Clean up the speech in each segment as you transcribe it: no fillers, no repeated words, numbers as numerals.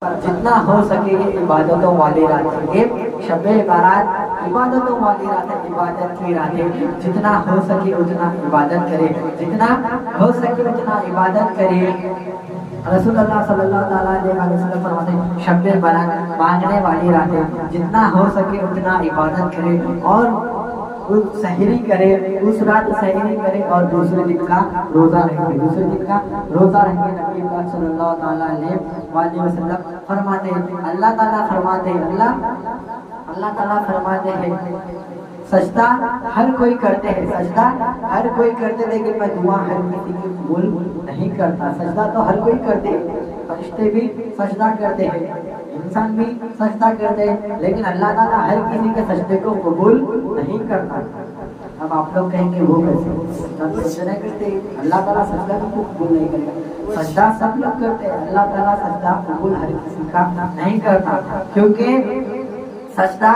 جتنا ہو سکے عبادتوں والی رات ہے، شب بارات عبادتوں والی رات ہے، عبادت کی رات ہے۔ جتنا ہو سکے اتنا عبادت کرے، جتنا ہو سکے اتنا عبادت کرے۔ رسول اللہ صلی اللہ تعالیٰ علیہ وسلم فرماتے ہیں شب بارات مانگنے والی رات ہے، جتنا ہو سکے اتنا عبادت کرے اور سحری کرے، اس رات سحری کرے اور دوسرے دن کا روزہ رکھے، دوسرے دن کا روزہ رکھے۔ نبی پاک صلی اللہ تعالیٰ علیہ وسلم فرماتے ہیں، اللہ تعالیٰ فرماتے ہیں، اللہ تعالیٰ فرماتے ہیں سجدہ ہر کوئی کرتے ہیں، سجدہ ہر کوئی کرتے، لیکن میں دعا ہر کسی کی قبول نہیں کرتا۔ سجدہ تو ہر کوئی کرتے ہیں، فرشتے بھی سجدہ کرتے ہیں، انسان بھی سجدہ کرتے ہیں، لیکن اللہ تعالیٰ ہر کسی کے سجدے کو قبول نہیں کرتا۔ اب آپ لوگ کہیں گے وہ کیسے؟ سجدہ نہیں کرتے، اللہ تعالیٰ سجدہ کو قبول نہیں کرے گا۔ سجدہ سب لوگ کرتے ہیں، اللہ تعالیٰ سجدہ قبول ہر کسی کا نہیں کرتا، کیونکہ سجدہ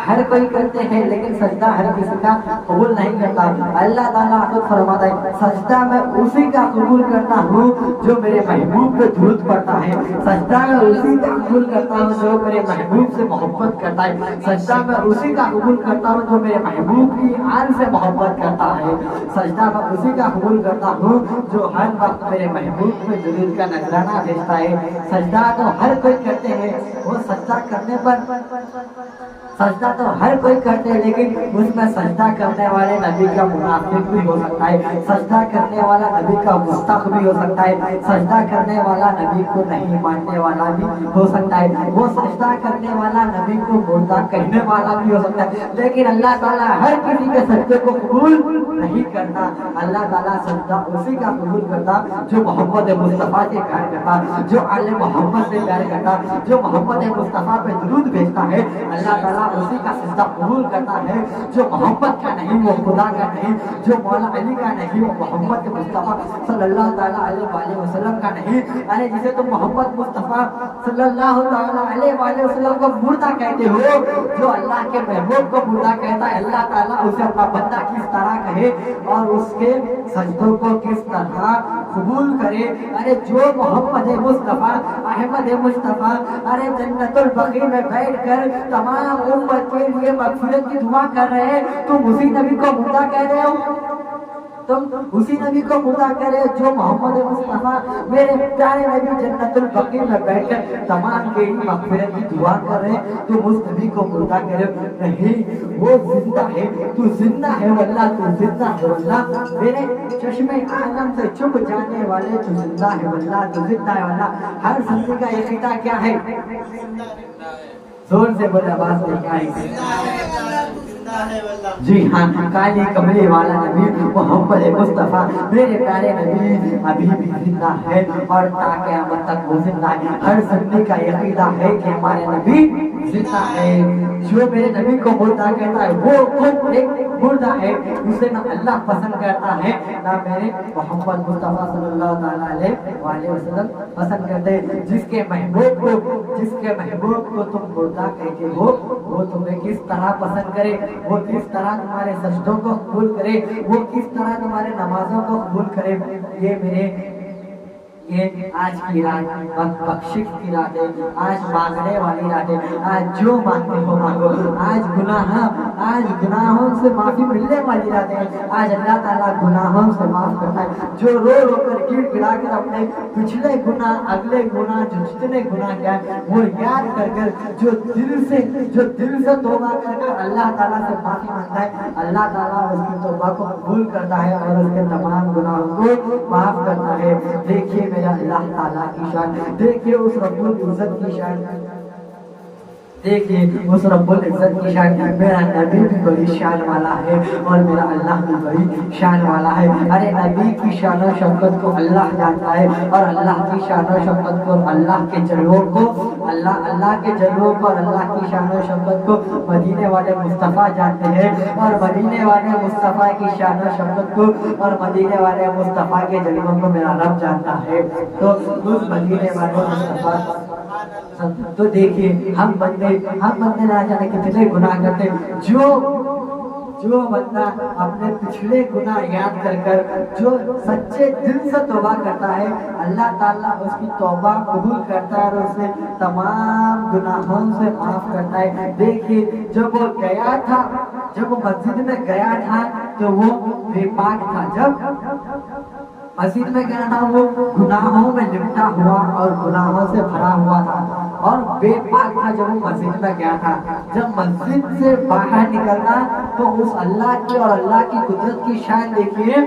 ہر کوئی کرتے ہیں لیکن سجدہ ہر کسی کا قبول نہیں کرتا۔ اللہ تعالیٰ خود فرماتا ہے سجدہ میں اسی کا قبول کرتا ہوں جو میرے محبوب پہ درود پڑتا ہے، سجدہ میں اسی کا قبول کرتا ہوں جو میرے محبوب سے محبت کرتا ہے، سجدہ میں اسی کا قبول کرتا ہوں جو میرے محبوب کی آل سے محبت کرتا ہے، سجدہ میں اسی کا قبول کرتا ہوں جو ہر وقت میرے محبوب پہ درود کا نذرانہ بھیجتا ہے۔ سجدہ تو ہر کوئی کرتے ہیں، وہ سجدہ کرنے پر سجدہ تو ہر کوئی کرتے ہیں، لیکن اس میں سجدہ کرنے والے نبی کا منافق بھی ہو سکتا ہے، سجدہ کرنے والا نبی کا مستق بھی ہو سکتا ہے، سجدہ کرنے والا نبی کو نہیں ماننے والا بھی ہو سکتا ہے، وہ سجدہ کرنے والا نبی کو مردہ کہنے والا بھی ہو سکتا ہے، لیکن اللہ تعالیٰ ہر کسی کے سجدے کو قبول نہیں کرتا۔ اللہ تعالیٰ سجدہ اسی کا قبول کرتا جو محمد مصطفیٰ سے پیار کرتا، جو آل محمد سے پیار کرتا، جو محمد مصطفیٰ پہ درود بھیجتا ہے۔ اللہ تعالیٰ اسی کا سجدہ قبول کرتا ہے جو محمد کا نہیں، وہ خدا کا نہیں، جو مولا علی کا نہیں، وہ محمد مصطفیٰ صلی اللہ تعالیٰ علیہ وسلم کا نہیں۔ ارے جسے تم محمد مصطفیٰ صلی اللہ تعالیٰ علیہ وسلم کو مردہ کہتے ہو، جو اللہ کے محبوب کو مردہ کہتا ہے، اللہ تعالیٰ اسے اپنا بندہ کس طرح کہے اور اس کے سجدوں کو کس طرح قبول کرے۔ ارے جو محمد مصطفیٰ احمد مصطفیٰ ارے جنت البقیع میں بیٹھ کر تمام امت کے لیے مغفرت کی دعا کر رہے ہیں، تم اسی نبی کو مردہ کہہ رہے ہو، تم اسی نبی کو مردہ کہہ رہے ہو جو محمد مصطفیٰ میرے پیارے نبی جنت البقیع میں بیٹھ کر تمام کے لیے مغفرت کی دعا کر رہے ہیں، تم اس نبی کو مردہ کہہ رہے ہو۔ نہیں، وہ زندہ ہے، تو زندہ ہے واللہ، تو زندہ ہے واللہ، میرے چشمے عالم سے چھپ جانے والے، تو زندہ ہے واللہ، تو زندہ ہے واللہ۔ ہر زندگی کا یہ خطہ کیا ہے؟ زور سے بولے، آواز نہیں آئی۔ جی ہاں، کالی کملی والا نبی محمد مصطفیٰ میرے پیارے نبی ابھی بھی زندہ ہے اور تا قیامت تک وہ زندہ ہے۔ ہر زندگی کا یہ عقیدہ ہے کہ ہمارے نبی زندہ ہے۔ جو میرے نبی کو مردہ کہتا ہے وہ خود ایک مردہ ہے، اسے نہ اللہ پسند کرتا ہے نہ میرے محمد مصطفیٰ صلی اللہ تعالیٰ علیہ وسلم پسند کرتے ہیں۔ جس کے محبوب کو تم مردہ کہتے ہو، وہ تمہیں کس طرح پسند کرے، وہ کس طرح تمہارے سجدوں کو قبول کرے، وہ کس طرح تمہارے نمازوں کو قبول کرے۔ یہ آج کی رات بخشش کی رات ہے، آج مانگنے والی رات ہے، آج جو مانگتے ہو مانگو، آج گناہوں سے معافی ملنے والی رات ہے، آج اللہ تعالیٰ گناہوں سے معاف کرتا ہے۔ جو رو رو کر گڑ گڑا کر اپنے پچھلے گناہ، اگلے گناہ، جو جتنے گناہ کیا ہے وہ یاد کر جو دل سے توبہ کر اللہ تعالیٰ سے معافی مانگتا ہے، اللہ تعالیٰ اس کی توبہ کو قبول کرتا ہے اور اس کے تمام گناہوں کو معاف کرتا ہے۔ دیکھیے میرا اللہ تعالیٰ کی شان، دیکھیے اس رب العزت کی شان، دیکھیے اس رب العزت کی شان۔ میرا نبی بھی بڑی شان والا ہے اور میرا اللہ بھی بڑی شان والا ہے۔ ارے نبی کی شان و شوکت کو اللہ جانتا ہے اور اللہ کی شان و شوکت کو، اللہ کے جلووں کو، اللہ کے جلووں کو اور اللہ کی شان و شوکت کو مدینے والے مصطفیٰ جانتے ہیں، اور مدینے والے مصطفیٰ کی شان و شوکت کو اور مدینے والے مصطفیٰ کے جلووں کو میرا رب جانتا ہے۔ تو اس مدینے والے مصطفیٰ تو دیکھیے ہم بندے نہ جانے کتنے گناہ کرتے، जो बंदा अपने पिछले गुनाह याद कर कर जो सच्चे दिल से तौबा करता है, अल्लाह ताला उसकी तौबा कबूल करता है और उसे तमाम गुनाहों से माफ करता है। देखिए जब वो गया था, जब वो मस्जिद में गया था तो वो बेपाक था, जब मस्जिद में गया था वो गुनाहों में लिपटा हुआ और गुनाहों से भरा हुआ था और बेपाक था जब वो मस्जिद में गया था। जब मस्जिद से बाहर निकलना तो उस अल्लाह की और अल्लाह की कुदरत की शान देखिए,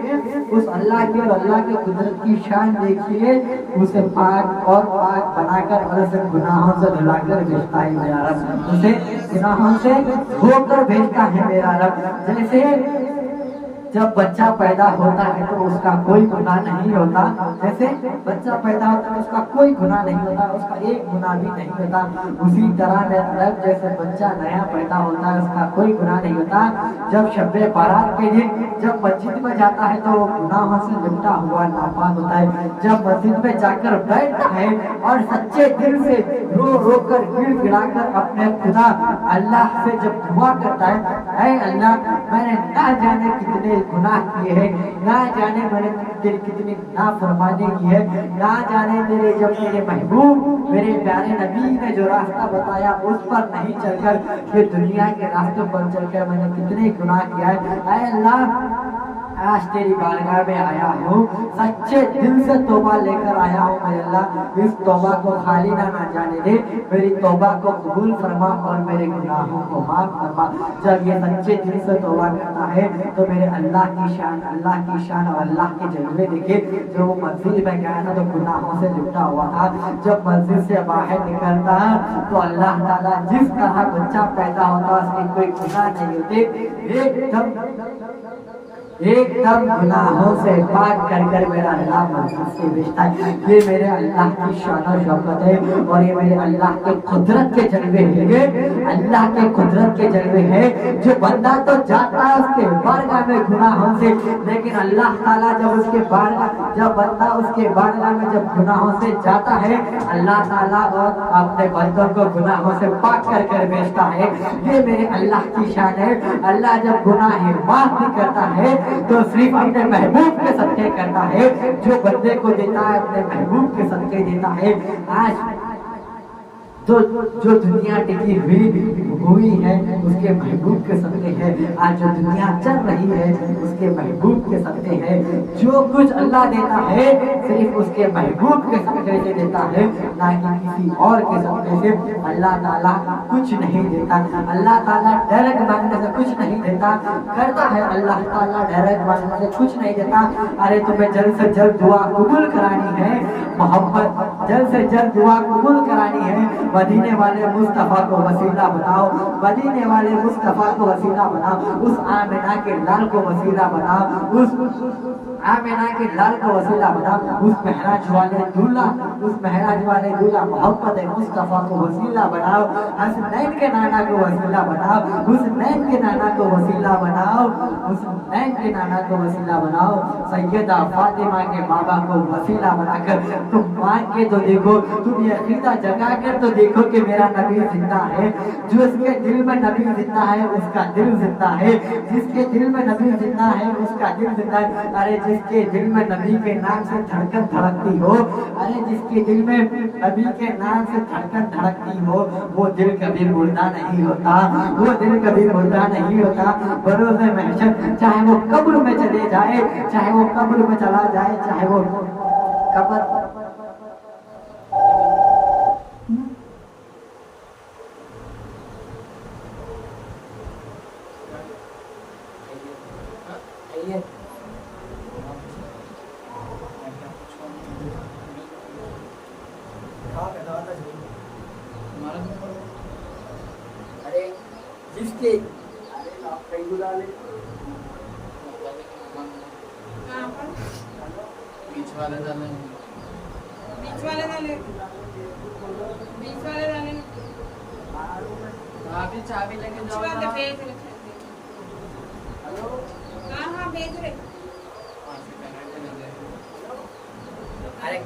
उस अल्लाह की और अल्लाह की कुदरत की शान देखिए, उसे पाक और पाक बनाकर और उसे गुनाहों से धुलाकर भेजता है मेरा रब, उसे गुनाहों से धोकर भेजता है मेरा रब। जैसे जब बच्चा पैदा होता है तो उसका कोई गुनाह नहीं होता, जैसे बच्चा पैदा होता है उसका कोई गुनाह नहीं होता, उसका एक गुनाह भी नहीं होता, उसी तरह जैसे बच्चा नया पैदा होता है उसका कोई गुनाह नहीं होता। जब शब्बे बारात के दिन जब मस्जिद में जाता है तो गुनाहों से लिपटा हुआ नापाक होता है। जब मस्जिद में जाकर बैठता है और सच्चे दिल से रो रो कर गिड़ कर अपने खुदा अल्लाह से जब दुआ करता है, ऐ अल्लाह मैंने ना जाने कितने गुनाह किए हैं, ना जाने मैंने तेरी कितनी नाफरमानी की है, ना जाने तेरे जब मेरे महबूब मेरे प्यारे नबी ने जो रास्ता बताया उस पर नहीं चलकर ये दुनिया के रास्ते पर चलकर मैंने कितने गुनाह किया है। ऐ अल्लाह आज तेरी बारगाह में आया हूँ, सच्चे दिल से तौबा लेकर आया हूँ मेरे अल्लाह, इस तौबा को खाली ना जाने दे, मेरी तौबा को कबूल फरमा और मेरे गुनाहों को माफ फरमा। जब ये सच्चे दिल से तौबा करता है तो मेरे अल्लाह की शान और अल्लाह के जलवे देखे। जो वो मस्जिद में गया था तो गुनाहों से लिपटा हुआ था, जब मस्जिद से बाहर निकलता तो अल्लाह ताला जिस तरह बच्चा पैदा होता उसके कोई गुनाह नहीं होते, एकदम गुनाहों से पाक कर कर मेरा अल्लाह मस्जिद से भेजता है। ये मेरे अल्लाह की शान और शौकत है और ये मेरे अल्लाह के कुदरत के जलवे हैं, अल्लाह के कुदरत के जलवे हैं। जो बंदा तो जाता है उसके बारगाह में गुनाहों से, लेकिन अल्लाह ताला जब उसके बारगाह जब बंदा उसके बारगाह में जब गुनाहों से जाता है, अल्लाह ताला और अपने बंदों को गुनाहों से पाक कर कर भेजता है। ये मेरे अल्लाह की शान है। अल्लाह जब गुनाह माफ भी करता है तो सिर्फ अपने महबूब के सदके करता है, जो बंदे को देता है अपने महबूब के सदके देता है। आज तो जो दुनिया टिकी हुई है उसके महबूब के सदके है, आज जो दुनिया चल रही है उसके महबूब के सदके है। जो कुछ अल्लाह देता है सिर्फ उसके महबूब के सदके से देता है, ना कि किसी और के सदके से। अल्लाह ताला कुछ नहीं देता, अल्लाह ताला डायरेक्ट मांगने से कुछ नहीं देता, करता है अल्लाह ताला डायरेक्ट मांगने से कुछ नहीं देता। अरे तुम्हें जल्द से जल्द दुआ कबूल करानी है मोहब्बत, जल्द से जल्द दुआ कबूल करानी है, मदीने वाले मुस्तफा को वसीला बनाओ, मदीने वाले मुस्तफा को वसीला बनाओ, उस आमिना के लाल को वसीला बनाओ, उस आमिना के लाल को वसीला बनाओ, उस महराज वाले दूल्हा, उस महराज वाले दूल्हा मोहब्बत मुस्तफा को वसीला बनाओ, हसनैन के नाना को वसीला बनाओ, हुसनैन के नाना को वसीला बनाओ, हुसनैन के नाना को वसीला बनाओ, सैयदा फातिमा के बाबा को वसीला बनाकर तुम मांग के तो देखो, तुम ये अकीदा जगा कर तो देखो कि मेरा नबी जिंदा है। जो इसके दिल में नबी जिंदा है उसका दिल जिंदा है, जिसके दिल में नबी जिंदा है उसका दिल जिंदा है। अरे जिसके दिल में नबी के नाम से धड़कन धड़कती हो, अरे जिसके दिल में नबी के नाम से धड़कन धड़कती हो, वो दिल कभी मुर्दा नहीं होता, वो दिल कभी मुर्दा नहीं होता। बरोज़े महशर चाहे वो कब्र में चले जाए, चाहे वो कब्र में चला जाए, चाहे वो कब्र जिसके बीच वाले जाने अभी चाबी लेके जाओ ना। हाँ भेज रहे। अरे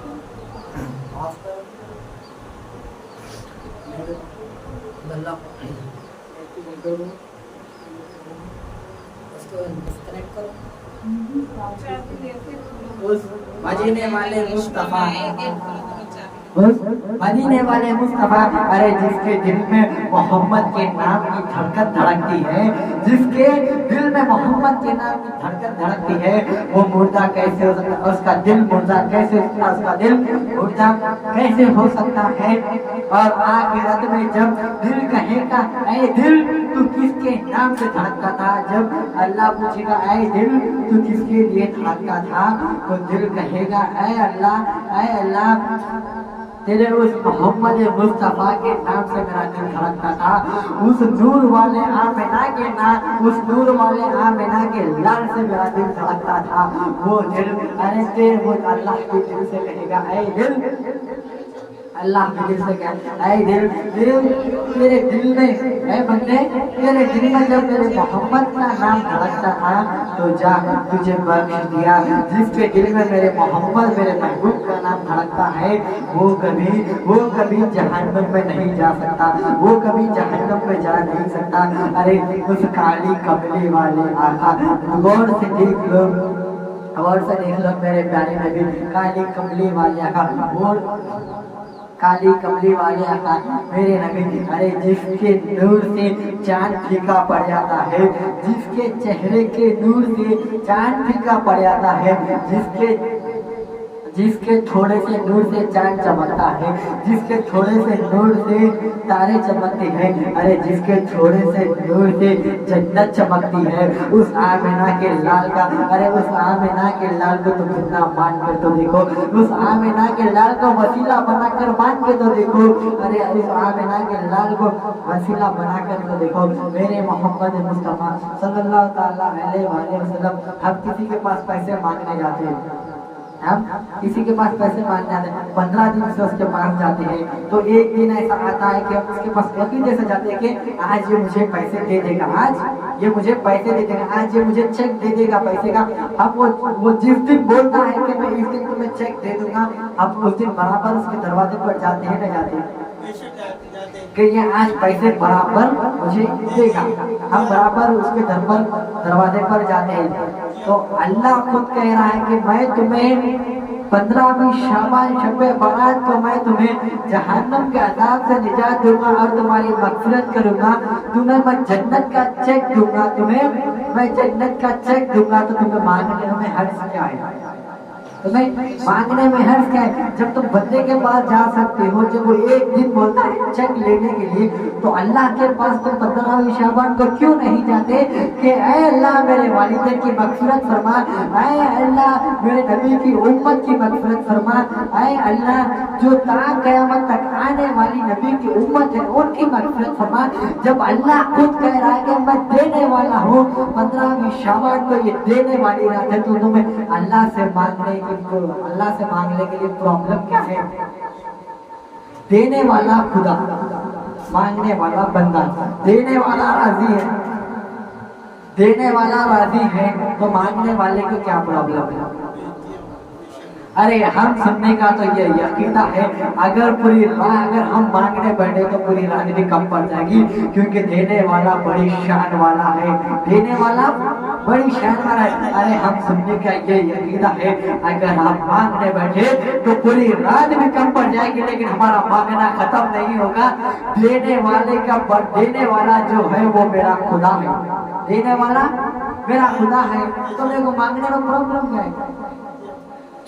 इसको डिस्कनेक्ट करो। चाबी लेके उस मदीने वाले मुस्तफा, गेट खोलो तो चाबी उस मदीने वाले मुस्तफा, अरे जिसके दिल में मोहम्मद के नाम की धड़कन धड़कती है, जिसके दिल में मोहम्मद के नाम की धड़कन धड़कती है, वो मुर्दा कैसे हो सकता है? उसका दिल मुर्दा कैसे हो सकता है? उसका दिल मुर्दा कैसे हो सकता है? और आखिरत में जब दिल कहेगा ऐ दिल तू किसके नाम से धड़कता था, जब अल्लाह पूछेगा ऐ दिल तू किसके लिए धड़कता था, तो दिल कहेगा ऐ अल्लाह तेरे उस मोहम्मद मुस्तफा के नाम से मेरा दिल धड़कता था, उस नूर वाले आमिना के नाम, उस नूर वाले आमिना के लाल से मेरा दिल धड़कता था। वो दिल अरे तेरे वो अल्लाह के दिल से कहेगा ऐ दिल, अल्लाह के दिल से कहता है ऐ दिल, तेरे दिल में ऐ बंदे, तेरे दिल में जब मेरे मोहम्मद का नाम धड़कता था तो जा तुझे बख्श दिया। जिसके दिल में मेरे मोहम्मद मेरे महबूब का नाम धड़कता है वो कभी जहन्नम में नहीं जा सकता, वो कभी जहन्नम में जा नहीं सकता। अरे उस काली कमली वाले आका, गौर से देख लो, गौर से देख लो मेरे प्यारे नबी, काली कमली वाले आका, काली कमली वाले आका मेरे नबी, अरे जिसके नूर से चांद फीका पड़ जाता है, जिसके चेहरे के नूर से चांद फीका पड़ जाता है, जिसके थोड़े से नूर से चांद चमकता है, जिसके थोड़े से नूर से तारे चमकते हैं, अरे जिसके थोड़े से नूर से जन्नत चमकती है, उस आमिना के लाल का, अरे उस आमिना के लाल को तुम कितना मान कर तो देखो, उस आमिना के लाल को वसीला बनाकर मान के तो देखो, अरे उस आमिना के लाल को वसीला बनाकर तो देखो। मेरे मोहम्मद मुस्तफा सल्लल्लाहु ताला अलैहि वसल्लम, हम किसी के पास पैसे मांगने जाते हैं, हम किसी के पास पैसे मांगने आते हैं, 15 दिन से उसके पास जाते हैं, तो एक दिन ऐसा आता है कि हम उसके पास यकीन जैसे जाते हैं कि आज ये मुझे पैसे दे देगा, आज ये मुझे पैसे दे देगा, आज ये मुझे चेक दे देगा पैसे का। अब वो जिस दिन बोलता है कि मैं इस दिन तुम्हें चेक दे दूंगा, हम उस दिन बराबर उसके दरवाजे पर जाते हैं, न जाते हैं कि ये आज पैसे बराबर मुझे देगा, हम बराबर उसके दरवाजे पर जाते हैं। तो अल्लाह खुद कह रहा है कि मैं तुम्हें 15वीं शाबान शब बारात को मैं तुम्हें जहन्नम के अज़ाब से निजात दूंगा और तुम्हारी मग़फ़िरत करूंगा, तुम्हें मैं जन्नत का चेक दूंगा, तुम्हें मैं जन्नत का चेक दूंगा। तो तुम्हें मांगने में हर्ज क्या है? तुम्हें मांगने में हर्ज क्या है? जब तुम बंदे के पास जा सकते हो, जब वो एक दिन बोलता है चेक लेने के लिए, तो अल्लाह के पास तुम 15वीं शाबान को क्यों नहीं जाते कि ऐ अल्लाह मेरे वालिदैन की मग़फ़िरत फरमा, ऐ अल्लाह मेरे नबी की उम्मत की मग़फ़िरत फरमा, ऐ अल्लाह जो ता क़यामत तक आने वाली नबी की उम्मत है उनकी मग़फ़िरत फरमा। जब अल्लाह खुद कह रहा है कि मैं देने वाला हूँ, 15वीं शाबान को ये देने वाली रात है, तो तुम्हें अल्लाह से मांगने के लिए प्रॉब्लम क्या है? देने वाला खुदा, मांगने वाला बंदा, देने वाला राजी है, देने वाला राजी है, तो मांगने वाले को क्या प्रॉब्लम है? अरे हम सुनने का तो ये यकीना है, अगर हम मांगने बैठे तो पूरी राजनीति कम पड़ जाएगी, क्योंकि देने वाला बड़ी शान वाला है, देने वाला बड़ी शान वाला है। अरे हम सुनने का ये यकीना है, अगर हम मांगने बैठे तो पूरी रात भी कम पड़ जाएगी, लेकिन हमारा मांगना खत्म नहीं होगा। देने वाला जो है वो मेरा खुदा है, देने वाला मेरा खुदा है, तो मेरे को मांगने में प्रॉब्लम क्या है?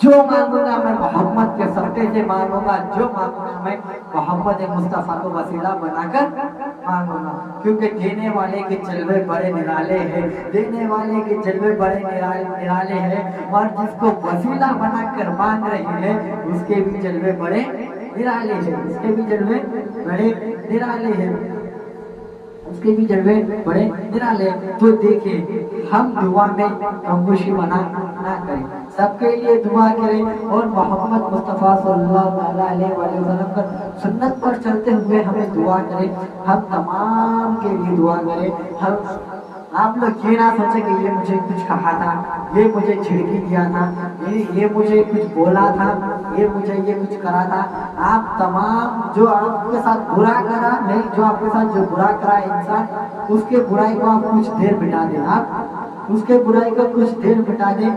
जो मांगूंगा मैं मोहम्मद के सदक़े से मांगूंगा, जो मांगूंगा मैं मोहम्मद मुस्तफ़ा को वसीला बनाकर मांगूंगा, क्योंकि देने वाले के जलवे बड़े निराले हैं, देने वाले के जलवे बड़े निराले हैं, और जिसको वसीला बनाकर मांग रही है उसके भी जलवे बड़े निराले हैं, उसके भी जलवे बड़े निराले हैं, उसके भी जलवे बड़े निराले। तो देखिए हम दुआ में खामोशी ना करें, सबके लिए दुआ करें, और मोहम्मद मुस्तफ़ा सल्लल्लाहु अलैहि वसल्लम का सुन्नत पर चलते हुए हमें दुआ करें, हम तमाम के लिए दुआ करें। आप लोग ये ना सोचे कि ये मुझे कुछ कहा था, ये मुझे झिड़की दिया था, ये मुझे कुछ बोला था, یہ مجھے یہ کچھ کرا تھا، آپ تمام جو آپ کے ساتھ برا کرا نہیں، جو آپ کے ساتھ جو برا کرا انسان، اس کے برائی کو آپ کچھ دیر مٹا دیں، آپ اس کے برائی کو کچھ دیر مٹا دیں۔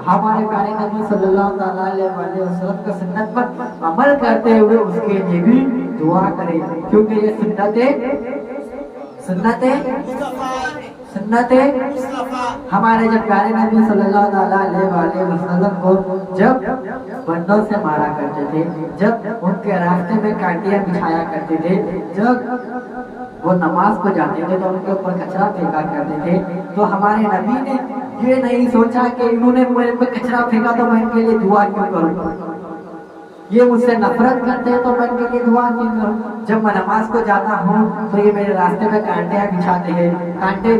ہمارے پیارے نبی صلی اللہ تعالیٰ علیہ وسلم کا سنت پر عمل کرتے ہوئے اس کے لیے بھی دعا کریں، کیونکہ یہ سنت ہمارے جب پیارے نبی صلی اللہ تعالیٰ علیہ وسلم کو جب بندوں سے مارا کرتے تھے، جب ان کے راستے میں کانٹیاں بچھایا کرتے تھے، جب وہ نماز کو جاتے تھے تو ان کے اوپر کچرا پھینکا کرتے تھے، تو ہمارے نبی نے یہ نہیں سوچا کہ انہوں نے میرے پر کچرا پھینکا تو میں ان کے لیے دعا کیوں کروں، یہ مجھ سے نفرت کرتے ہیں تو میں ان کے لیے دعا کیوں کروں۔ جب میں نماز کو جاتا ہوں تو یہ میرے راستے میں کانٹے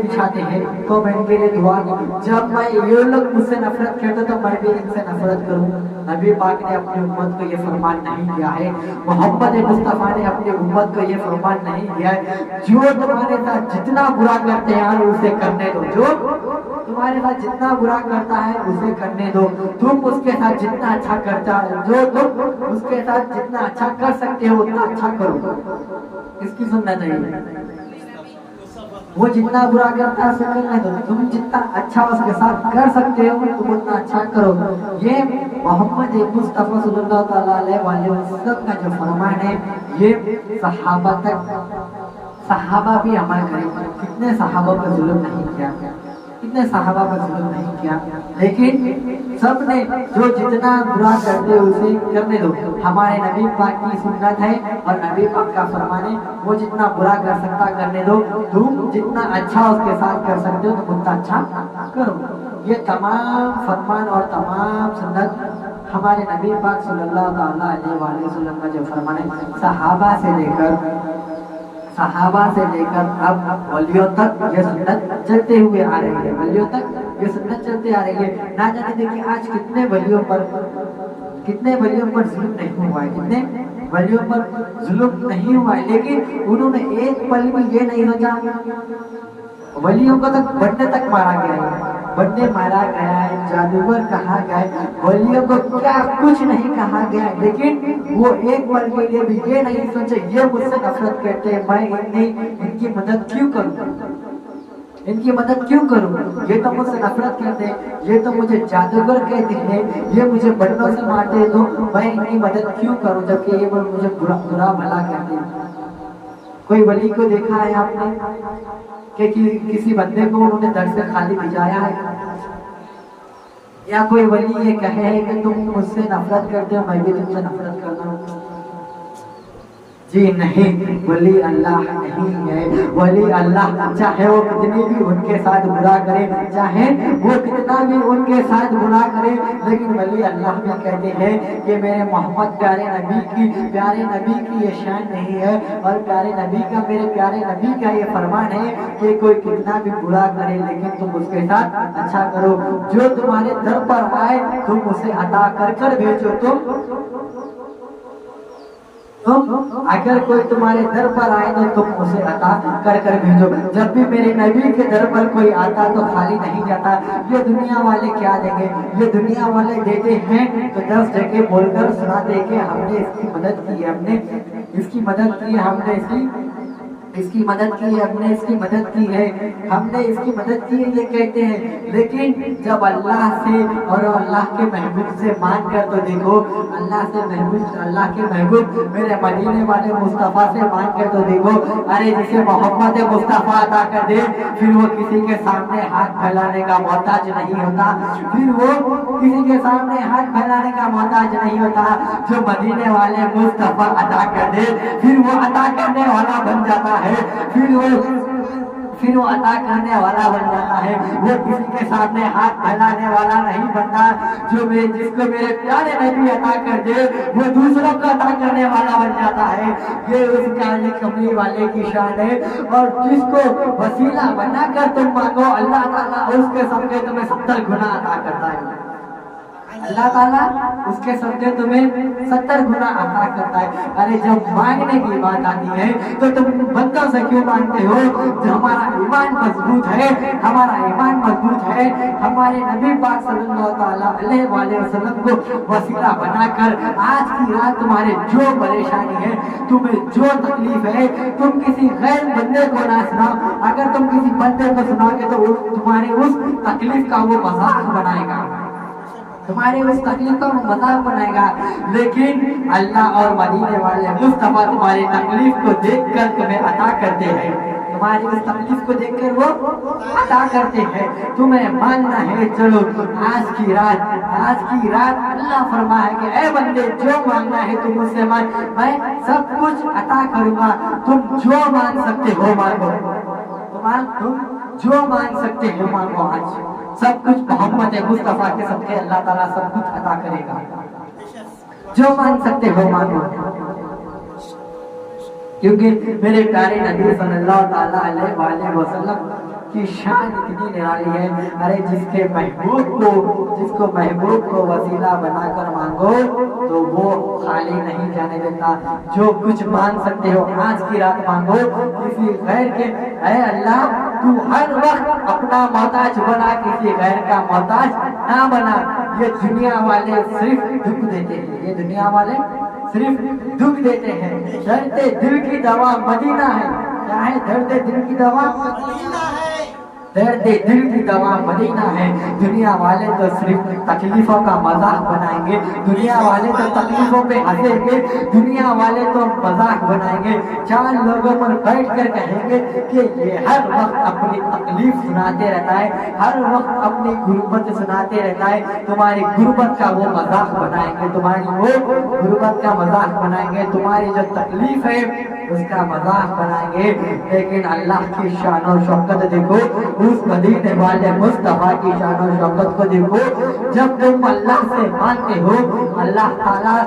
بچھاتے ہیں تو میں ان کے لیے دعا کروں۔ جب میں یہ لوگ مجھ سے نفرت کرتے تو میں بھی ان سے نفرت کروں۔ نبی پاک نے اپنی امت کو یہ فرمان نہیں دیا ہے، محمد مصطفیٰ نے اپنی امت کو یہ فرمان نہیں دیا ہے جو تمہارے ساتھ جتنا برا کرتے ہیں اسے کرنے دو، جو تمہارے ساتھ جتنا برا کرتا ہے اسے کرنے دو، تم اس کے ساتھ جتنا اچھا کرتا ہے، جو تم اس کے ساتھ جتنا اچھا کر سکتے ہو اتنا اچھا کرو۔ اس کی سنت ہے، وہ جتنا برا کرتا ہے اسے کرنے دو، تم جتنا اچھا اس کے ساتھ کر سکتے ہو تم اتنا اچھا کرو۔ یہ محمد مصطفیٰ صلی اللہ تعالیٰ علیہ وسلم کا جو فرمان ہے یہ صحابہ تک، صحابہ بھی عمل کریں۔ کتنے صحابہ پر ظلم نہیں کیا، کتنے صحابہ پر ظلم نہیں کیا، لیکن سب نے جو جتنا برا کرتے اسے کرنے دو۔ ہمارے نبی پاک کی سنت ہے اور نبی پاک کا فرمان ہے وہ جتنا برا کر سکتا کرنے دو، تم جتنا اچھا اس کے ساتھ کر سکتے ہو تم اتنا اچھا کرو۔ یہ تمام فرمان اور تمام سنت ہمارے نبی پاک صلی اللہ تعالیٰ علیہ وسلم کا جو فرمان ہے صحابہ سے لے کر اب ولیوں تک یہ سنت چلتے ہوئے آ رہی ہے، ولیوں تک یہ سنت چلتے آ رہی ہے۔ نہ جانے دیکھیں آج کتنے ولیوں پر ظلم نہیں ہوا ہے، کتنے ولیوں پر ظلم نہیں ہوا ہے، لیکن انہوں نے ایک پل بھی یہ نہیں سوچا، ولیوں کو تک بننے تک مارا گیا ہے، جادوگر کہا گیا ہے، ولیوں کو کیا کچھ نہیں کہا گیا ہے، لیکن وہ ایک پل کے لیے بھی یہ نہیں سوچے یہ مجھ سے نفرت کرتے ہیں، میں ان کی مدد کیوں کروں، یہ تو مجھ سے نفرت کرتے ہیں، یہ تو مجھے جادوگر کہتے ہیں، یہ مجھے بنوں سے مارتے ہیں، تو میں ان کی مدد کیوں کروں جبکہ یہ مجھے برا بھلا کہتے ہیں۔ کوئی ولی کو دیکھا ہے آپ نے کہ کسی بندے کو انہوں نے در سے خالی بھجایا ہے، یا کوئی ولی یہ کہے کہ تم مجھ سے نفرت کرتے ہو میں بھی تم سے نفرت کرتا ہوں؟ جی نہیں، ولی اللہ نہیں ہے۔ ولی اللہ چاہے وہ کتنی بھی ان کے ساتھ برا کرے، چاہے وہ کتنا بھی ان کے ساتھ برا کرے، لیکن ولی اللہ بھی کہتے ہیں کہ میرے محمد پیارے نبی کی یہ شان نہیں ہے، اور میرے پیارے نبی کا یہ فرمان ہے کہ کوئی کتنا بھی برا کرے لیکن تم اس کے ساتھ اچھا کرو، جو تمہارے در پر آئے تم اسے عطا کر بھیجو۔ اگر کوئی تمہارے در پر آئے تو تم اسے عطا کر بھیجو۔ جب بھی میرے نبی کے در پر کوئی آتا تو خالی نہیں جاتا۔ یہ دنیا والے کیا دیں گے، یہ دنیا والے دیتے ہیں تو 10 جگہ بول کر سنا دے کے ہم نے اس کی مدد کی ہے، ہم نے اس کی مدد کی ہے، ہم نے اس کی مدد کی ہے، یہ کہتے ہیں۔ لیکن جب اللہ سے اور اللہ کے محبوب سے مانگ کر تو دیکھو، اللہ کے محبوب میرے مدینے والے مصطفیٰ سے مانگ کر تو دیکھو، ارے جسے محمد مصطفیٰ عطا کر دے پھر وہ کسی کے سامنے ہاتھ پھیلانے کا محتاج نہیں ہوتا، جو مدینے والے مصطفیٰ عطا کر دے پھر وہ عطا کرنے والا بن جاتا ہے، پھر وہ عطا کرنے والا بن جاتا ہے، وہ کسی کے سامنے ہاتھ پھیلانے والا نہیں بنتا۔ جس کو میرے پیارے نبی عطا کر دے وہ دوسروں کو عطا کرنے والا بن جاتا ہے، یہ اس کا کملی والے کی شان ہے۔ اور جس کو وسیلہ بنا کر تم مانگو اللہ تعالیٰ اس کے سب کے تمہیں 70 گنا عطا کرتا ہے۔ اللہ تعالیٰ اس کے صدقے تمہیں 70 گنا عطا کرتا ہے. ارے جب مانگنے کی بات آتی ہے تو تم بندوں سے کیوں مانگتے ہو؟ جو ہمارا ایمان مضبوط ہے، ہمارا ایمان مضبوط ہے، ہمارے نبی پاک صلی اللہ تعالیٰ علیہ وآلہ وسلم کو وسیلہ بنا کر آج کی رات تمہارے جو پریشانی ہے، تمہیں جو تکلیف ہے، تم کسی غیر بندے کو نہ سناؤ. اگر تم کسی بندے کو سناؤ گے تو تمہارے اس تکلیف کا وہ مذاق بنائے گا، تمہاری اس تکلیف کا وہ مذاق بنائے گا. لیکن اللہ اور مدینے والے مصطفیٰ تمہاری تکلیف کو دیکھ کر تمہیں عطا کرتے ہیں، تمہاری اس تکلیف کو دیکھ کر وہ عطا کرتے ہیں. تمہیں ماننا ہے. چلو آج کی رات اللہ فرما ہے کہ اے بندے جو مانگنا ہے تم مجھ سے مانگ، میں سب کچھ عطا کروں گا. تم جو مانگ سکتے ہو مانگو، تم جو مانگ سکتے ہو مانگو. آج سب کچھ محمد مصطفیٰ کے صدقے اللہ تعالیٰ سب کچھ عطا کرے گا. جو مانگ سکتے ہو مانگو، کیونکہ میرے پیارے نبی صلی اللہ تعالیٰ علیہ وآلہ وسلم کی شان اتنی نرالی ہے. ارے جس کو محبوب کو وسیلہ بنا کر مانگو تو وہ خالی نہیں جانے دیتا. جو کچھ مانگ سکتے ہو آج کی رات مانگو کسی غیر کے. اے اللہ تو ہر وقت اپنا محتاج بنا، کسی غیر کا محتاج نہ بنا. یہ دنیا والے صرف دکھ دیتے ہیں، یہ دنیا والے صرف دکھ دیتے ہیں. درد دل کی دوا مدینہ ہے. کیا ہے درد دل کی دوا؟ درد دل کی دوا مدینہ ہے. دنیا والے تو صرف تکلیفوں کا مذاق بنائیں گے، دنیا والے تو تکلیفوں پہ ہنسیں گے، دنیا والے تو مذاق بنائیں گے. 4 لوگوں پر بیٹھ کر کہیں گے کہ یہ ہر وقت اپنی تکلیف سناتے رہتا ہے، ہر وقت اپنی غربت سناتے رہتا ہے. تمہاری غربت کا وہ مذاق بنائیں گے، تمہاری وہ غربت کا مذاق بنائیں گے، تمہاری جو تکلیف ہے اس کا مذاق بنائیں گے. لیکن اللہ کی شان و شوکت دیکھو، اس مدینے والے مصطفیٰ کی شان و شوکت کو دیکھو. جب تم اللہ سے مانتے ہو اللہ تعالیٰ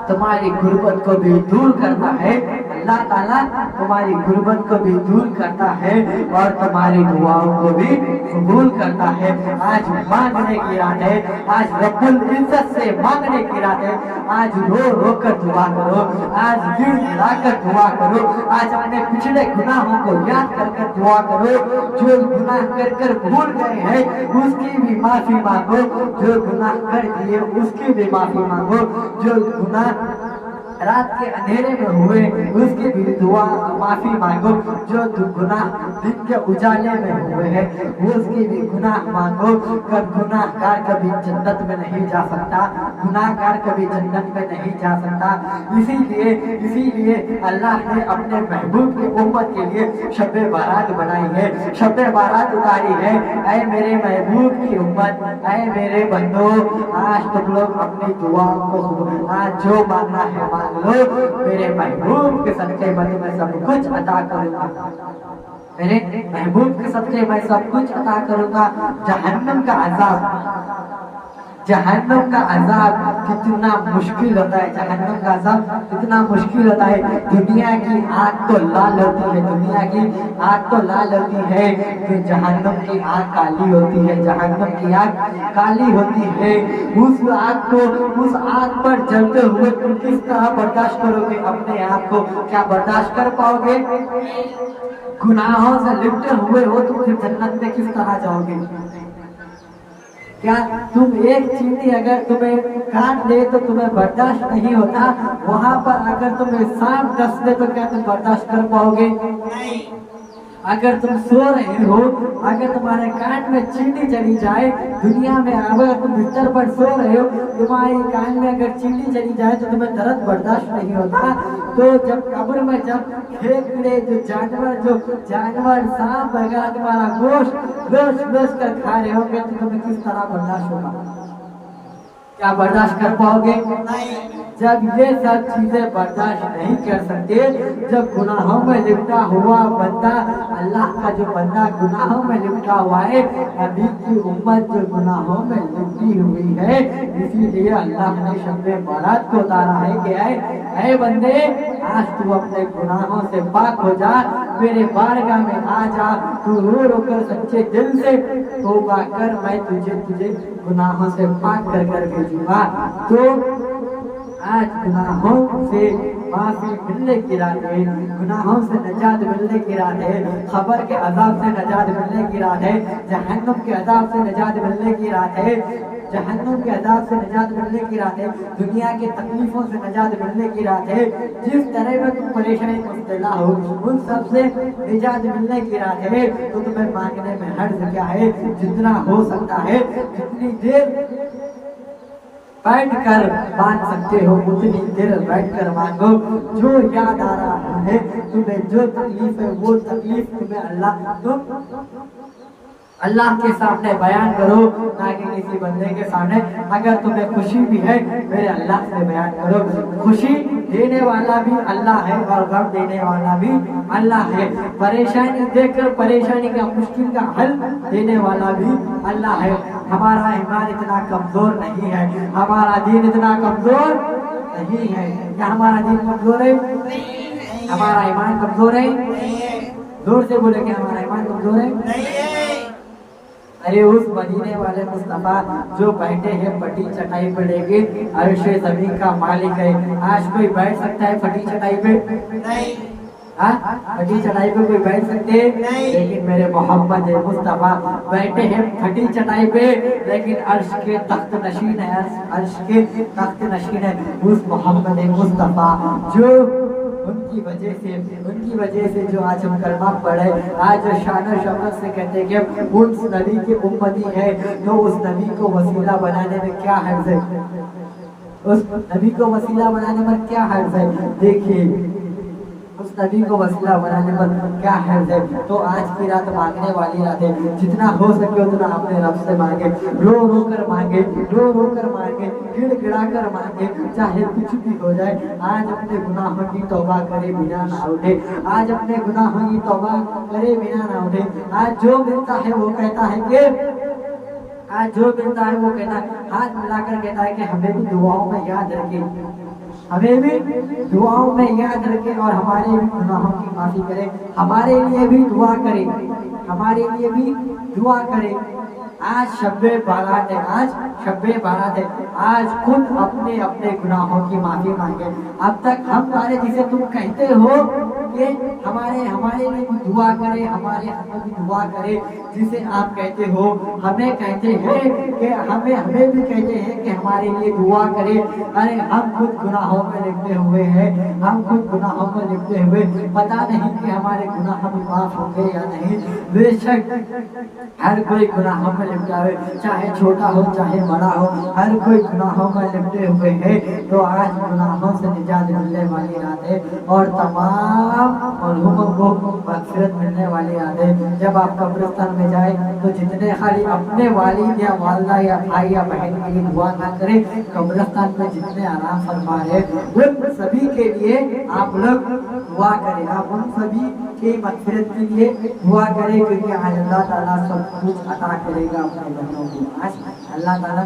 تمہاری غربت کو بھی دور کرتا ہے. اللہ تعالیٰ تمہاری غربت کو بھی دور کرتا ہے اور تمہاری دعاؤں کو بھی قبول کرتا ہے. آج مانگنے کی رات ہے، آج رب العزت سے مانگنے کی رات ہے. آج رو رو کر دعا کرو، آج گر گرا کر دعا کرو، آج اپنے پچھلے گناہوں کو یاد کر کر دعا کرو. جو گناہ کر کر بھول گئے ہیں اس کی بھی معافی مانگو، جو گناہ کر دیے اس کی بھی معافی مانگو، جو گناہ رات کے اندھیرے میں ہوئے اس کی بھی دعا معافی مانگو، جو گناہ دن کے اجالے میں ہوئے ہیں اس کی بھی گناہ مانگو. گناہ گار کبھی جنت میں نہیں جا سکتا، گناہ گار کبھی جنت میں نہیں جا سکتا. اسی لیے اللہ نے اپنے محبوب کی امت کے لیے شب بارات بنائی ہے، شب بارات اتاری ہے. اے میرے محبوب کی امت، اے میرے بندو، آج تم لوگ اپنی دعاؤں کو آج جو مانگنا ہے مانگ لو. میرے محبوب کے صدقے میں تمہیں سب کچھ عطا کروں گا، میرے محبوب کے صدقے میں سب کچھ عطا کروں گا. جہنم کا عذاب کتنا مشکل ہوتا ہے، جہنم کا عذاب کتنا مشکل ہوتا ہے. دنیا کی آگ تو لال ہوتی ہے، دنیا کی آگ تو لال ہوتی ہے، جہنم کی آگ کالی ہوتی ہے، جہنم کی آگ کالی ہوتی ہے. اس آگ پر جلتے ہوئے تم کس طرح برداشت کرو گے اپنے آپ کو؟ کیا برداشت کر پاؤ گے؟ گناہوں سے لپٹے ہوئے ہو تم پھر جنت میں کس طرح جاؤ گے؟ کیا تم ایک چینٹی اگر تمہیں کاٹ لے تو تمہیں برداشت نہیں ہوتا، وہاں پر اگر تمہیں سانپ ڈس لے تو کیا تم برداشت کر پاؤ گے؟ اگر تم سو رہے ہو، اگر تمہارے کان میں چینٹی چلی جائے، دنیا میں اگر تم بستر پر سو رہے ہو تمہاری کان میں اگر چینٹی چلی جائے تو تمہیں درد برداشت نہیں ہوتا. تو جب قبر میں جب کھیت میں جو جانور سانپ وغیرہ تمہارا گوشت کر کھا رہے ہو گے تو تمہیں کس طرح برداشت ہوگا؟ کیا برداشت کر پاؤ گے؟ جب یہ سب چیزیں برداشت نہیں کر سکتے، جب گناہوں میں لپٹا ہوا بندہ، اللہ کا جو بندہ گناہوں میں لپٹا ہوا ہے، نبی کی امت جو گناہوں میں لپٹی ہوئی ہے، اسی لیے اللہ نے شب بارات کو اتارا ہے کہ اے بندے، آج تو اپنے گناہوں سے پاک ہو جا. मेरे बारगाह में आ जा, तू रो रो कर सच्चे दिल से तौबा कर, मैं तुझे गुनाहों से पाक कर कर भेजूंगा। तो आज गुनाहों से माफी मिलने की रात है, गुनाहों से नजात मिलने की रात है, खबर के अजाब से नजात मिलने की रात है, जहन्नुम के अजाब से नजात मिलने की रात है, जहन्नुम के अजाब से नजात मिलने की रात है, दुनिया के तकलीफों से नजात मिलने की रात है। जिस तरह में तुम परेशानी में मुब्तला हो उन सब से निजात मिलने की रात है। तो तुम्हें मांगने में हर्ज क्या है, जितना हो सकता है जितनी देर बैठ कर मांग सकते हो उतनी देर बैठ कर मांगो। जो याद आ रहा है तुम्हें, जो तकलीफ है वो तकलीफ तुम्हें अल्लाह के सामने बयान करो, ना कि किसी बंदे के सामने। अगर तुम्हें खुशी भी है मेरे अल्लाह से बयान करो। खुशी देने वाला भी अल्लाह है और गम देने वाला भी अल्लाह है। परेशानी देखकर परेशानी का मुश्किल का हल देने वाला भी अल्लाह है। हमारा ईमान इतना कमजोर नहीं है, हमारा दीन इतना कमजोर नहीं है। क्या हमारा दीन कमजोर है? हमारा ईमान कमजोर है? जोर से बोले कि हमारा ईमान कमजोर है? अरे उस मदीने वाले मुस्तफा जो बैठे हैं फटी चटाई पे लेके, अर्शे ज़मीन का मालिक है। आज कोई बैठ सकता है फटी चटाई पे? नहीं। हाँ, फटी चटाई पे कोई बैठ सकते नहीं। लेकिन मेरे मोहम्मद मुस्तफा बैठे हैं फटी चटाई पे, लेकिन अर्श के तख्त नशीन है, अर्श के तख्त नशीन है उस मोहम्मद मुस्तफा जो उनकी वजह से जो आज हम कलमा पढ़े, आज शान और शौकत से कहते हैं कि उस नबी के उम्मती है, तो उस नबी को वसीला बनाने में क्या हर्ज है? उस नबी को वसीला बनाने में क्या हर्ज है? देखिए उस नबी को वसीला बनाने पर क्या हर्ज है। तो आज की रात मांगने वाली रात है, जितना हो सके उतना अपने रब से मांगे, रो रो कर मांगे, रो रो कर मांगे, गिड़गिड़ा कर मांगे, चाहे कुछ भी हो जाए। आज अपने गुनाहों की तौबा करे बिना ना उठे, आज अपने गुनाहों की तौबा करे बिना ना उठे। आज जो मिलता है वो कहता है कि आज जो मिलता है वो कहता है, हाथ मिलाकर कहता है कि हमें भी दुआओं में याद रखे, हमें भी दुआओं में याद रखें और हमारे भी गुनाहों की माफी करें, हमारे लिए भी दुआ करें, हमारे लिए भी दुआ करें। आज शब्बे बारात है, आज शब्बे बारात है। आज खुद अपने अपने गुनाहों की माफी मांगे। अब तक हम सारे जिसे तुम कहते हो कि हमारे लिए भी दुआ करे, हमारे हमें भी दुआ करे, जिसे आप कहते हो हमें कहते हैं कि हमें भी कहते हैं कि हमारे लिए दुआ करे। अरे हम खुद गुनाहों में लिपटे हुए हैं, हम खुद गुनाहों में लिपटे हुए, पता नहीं कि हमारे गुनाह भी माफ होंगे या नहीं। बेशक हर कोई गुनाहों में लिपटा है, चाहे छोटा हो चाहे बड़ा हो, हर कोई गुनाहों में लिपटे हुए है। तो आज गुनाहों से निजात मिलने वाली रात है और तमाम मरहूमों को मग़फ़िरत मिलने वाली रात है। जब आप कब्रिस्तान में जाए तो जितने खाली अपने वालिद या वालिदा या भाई या बहन के लिए दुआ ना करें, कब्रिस्तान में जितने आराम फरमा है उन सभी के लिए आप लोग दुआ करें, आप उन सभी के मग़फ़िरत के लिए दुआ करें, क्योंकि आज अल्लाह ताला सब कुछ अता करेगा अपने बंदों को। आज अल्लाह ताला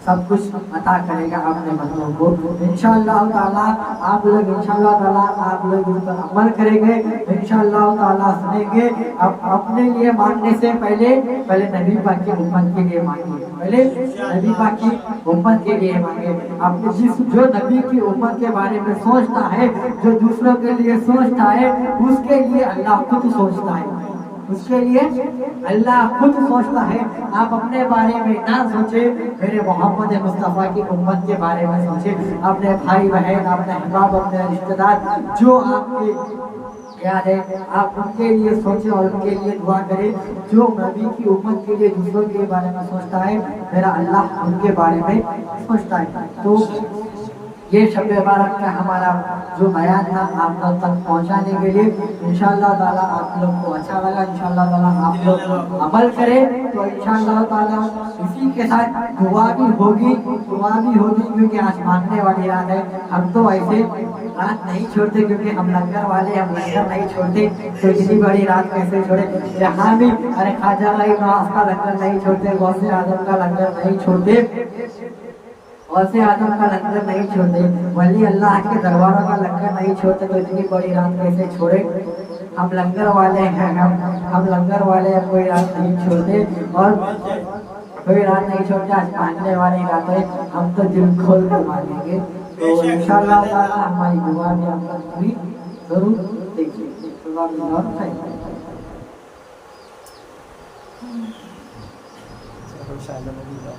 सब कुछ अता करेगा अपने बंदों को। इंशाअल्लाह ताला आप लोग इंशाअल्लाह ताला आप लोग उस पर अमल करेंगे, इंशाअल्लाह ताला सुनेंगे। अब अपने लिए मांगने से पहले नबी पाक की उम्मत के लिए मांगे, पहले नबी पाक की उम्मत के लिए मांगे। अपने जो नबी की उम्मत के बारे में सोचता है, जो दूसरों के लिए सोचता है, उसके लिए अल्लाह खुद सोचता है, उसके लिए अल्लाह खुद सोचता है। आप अपने बारे में ना सोचे, मेरे मोहम्मद मुस्तफ़ा की उम्मत के बारे में सोचे, अपने भाई बहन, अपने अहबाब, अपने रिश्तेदार जो आपके याद है आप उनके लिए सोचें और उनके लिए दुआ करें। जो नबी की उम्मत के लिए दूसरों के बारे में सोचता है, मेरा अल्लाह उनके बारे में सोचता है। तो ये शब मुबारक का हमारा जो बयान था आप लोग तक पहुंचाने के लिए इंशाअल्लाह ताला आप लोग को अच्छा लगा, इंशाअल्लाह ताला आप लोग अमल करें। तो इंशाअल्लाह ताला इसी के साथ दुआ भी होगी, क्योंकि आज मांगने वाली रात है। हम तो ऐसे रात नहीं छोड़ते, क्योंकि हम लंगर वाले, हम लंगर नहीं छोड़ते, तो इतनी बड़ी रात कैसे छोड़े। जहाँ भी अरे ख्वाजा नवाज़ का लंगर नहीं छोड़ते, गौसे आजम का लंगर नहीं छोड़ते, वैसे आदम का लंगर नहीं छोड़ते, वली अल्लाह के दरबारों का लंगर नहीं छोड़ते, तो इतनी बड़ी रात कैसे छोड़े। हम लंगर वाले हैं, हम लंगर वाले हैं, कोई रात नहीं छोड़ते और कोई रात नहीं छोड़ते। आज मानने वाली रात है, हम तो दिल खोल कर मानेंगे। तो इंशाअल्लाह ताला हमारी दुआ भी आप लोग पूरी जरूर देखिए। Sa Rosario Manila.